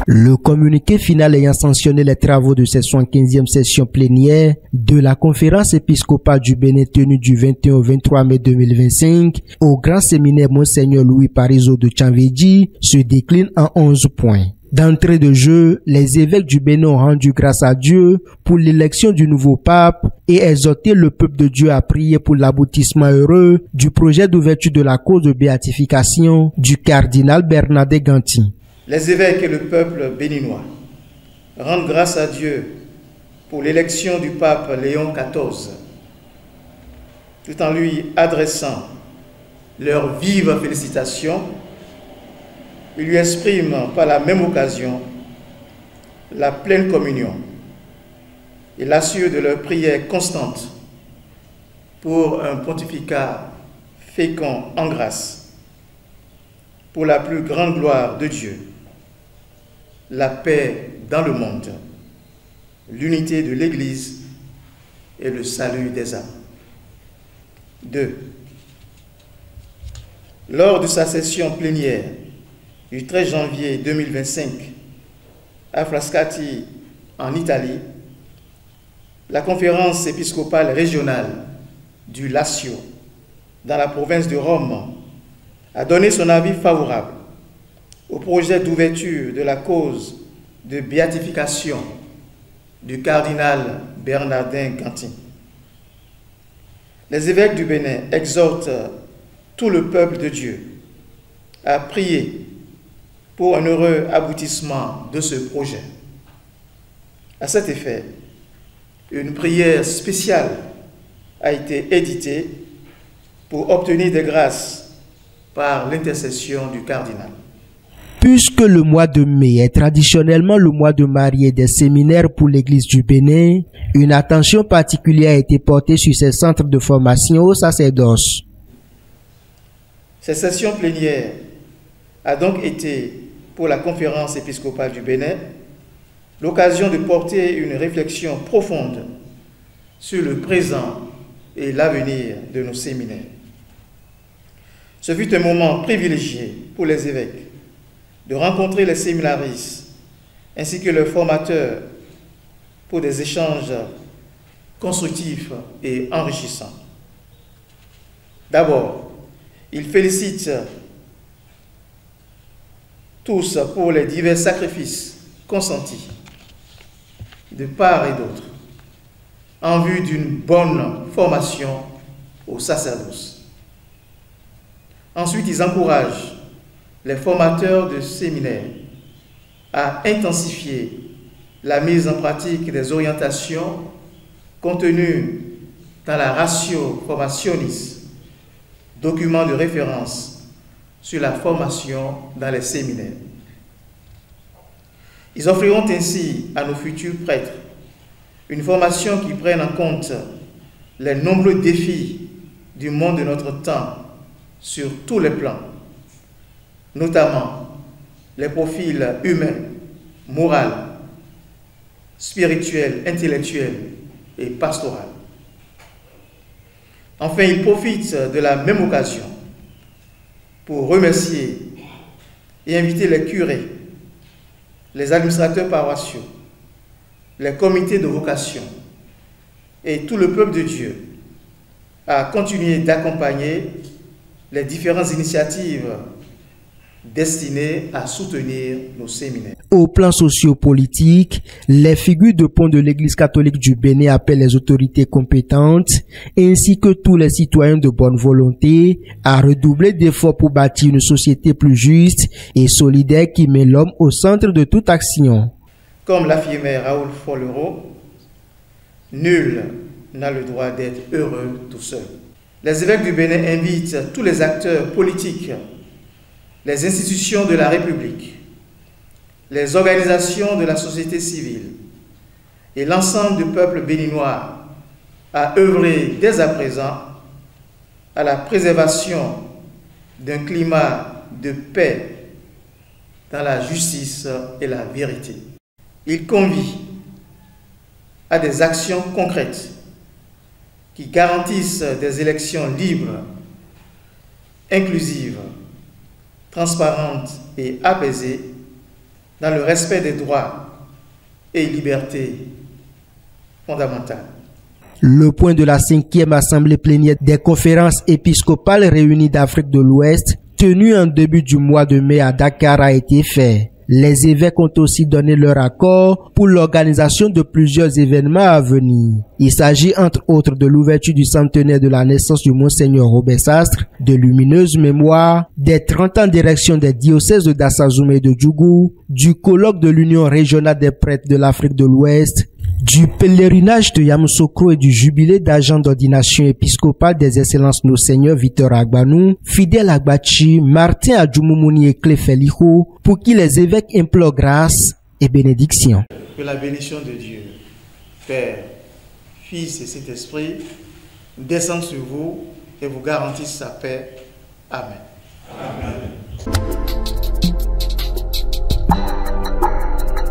Le communiqué final ayant sanctionné les travaux de cette 75e session plénière de la conférence épiscopale du Bénin tenue du 21 au 23 mai 2025 au grand séminaire Monseigneur Louis Parizeau de Tchanvedji se décline en 11 points. D'entrée de jeu, les évêques du Bénin ont rendu grâce à Dieu pour l'élection du nouveau pape et exhorté le peuple de Dieu à prier pour l'aboutissement heureux du projet d'ouverture de la cause de béatification du cardinal Bernardin Ganty. Les évêques et le peuple béninois rendent grâce à Dieu pour l'élection du pape Léon XIV, tout en lui adressant leurs vives félicitations. Ils lui expriment par la même occasion la pleine communion et l'assurent de leur prière constante pour un pontificat fécond en grâce, pour la plus grande gloire de Dieu, la paix dans le monde, l'unité de l'Église et le salut des âmes. 2. Lors de sa session plénière du 13 janvier 2025 à Frascati, en Italie, la conférence épiscopale régionale du Lazio, dans la province de Rome, a donné son avis favorable au projet d'ouverture de la cause de béatification du cardinal Bernardin Ganty. Les évêques du Bénin exhortent tout le peuple de Dieu à prier pour un heureux aboutissement de ce projet. À cet effet, une prière spéciale a été éditée pour obtenir des grâces par l'intercession du cardinal. Puisque le mois de mai est traditionnellement le mois de mariée des séminaires pour l'Église du Bénin, une attention particulière a été portée sur ces centres de formation au sacerdoce. Cette session plénière a donc été, pour la conférence épiscopale du Bénin, l'occasion de porter une réflexion profonde sur le présent et l'avenir de nos séminaires. Ce fut un moment privilégié pour les évêques de rencontrer les séminaristes ainsi que leurs formateurs pour des échanges constructifs et enrichissants. D'abord, ils félicitent tous pour les divers sacrifices consentis de part et d'autre en vue d'une bonne formation au sacerdoce. Ensuite, ils encouragent les formateurs de séminaires à intensifier la mise en pratique des orientations contenues dans la Ratio Formationis, document de référence sur la formation dans les séminaires. Ils offriront ainsi à nos futurs prêtres une formation qui prenne en compte les nombreux défis du monde de notre temps sur tous les plans, notamment les profils humains, moraux, spirituels, intellectuels et pastoraux. Enfin, ils profitent de la même occasion pour remercier et inviter les curés, les administrateurs paroissiaux, les comités de vocation et tout le peuple de Dieu à continuer d'accompagner les différentes initiatives destinées à soutenir nos séminaires. Au plan socio-politique, les figures de pont de l'Église catholique du Bénin appellent les autorités compétentes ainsi que tous les citoyens de bonne volonté à redoubler d'efforts pour bâtir une société plus juste et solidaire qui met l'homme au centre de toute action. Comme l'affirmait Raoul Follereau, nul n'a le droit d'être heureux tout seul. Les évêques du Bénin invitent tous les acteurs politiques, les institutions de la République, les organisations de la société civile et l'ensemble du peuple béninois à œuvrer dès à présent à la préservation d'un climat de paix dans la justice et la vérité. Il convie à des actions concrètes qui garantissent des élections libres, inclusives, transparentes et apaisées dans le respect des droits et libertés fondamentales. Le point de la 5e assemblée plénière des conférences épiscopales réunies d'Afrique de l'Ouest, tenue en début du mois de mai à Dakar, a été fait. Les évêques ont aussi donné leur accord pour l'organisation de plusieurs événements à venir. Il s'agit entre autres de l'ouverture du centenaire de la naissance du Monseigneur Robert Sastre, de lumineuse mémoire, des 30 ans d'érection des diocèses de Dassazoumé et de Djougou, du colloque de l'Union régionale des prêtres de l'Afrique de l'Ouest, du pèlerinage de Yamoussoukro et du jubilé d'agent d'ordination épiscopale des excellences nos seigneurs Victor Agbanou, Fidèle Agbachi, Martin Adjoumoumouni et Cléfelicho, pour qui les évêques implorent grâce et bénédiction. Que la bénédiction de Dieu, Père, Fils et Saint-Esprit, descende sur vous et vous garantisse sa paix. Amen.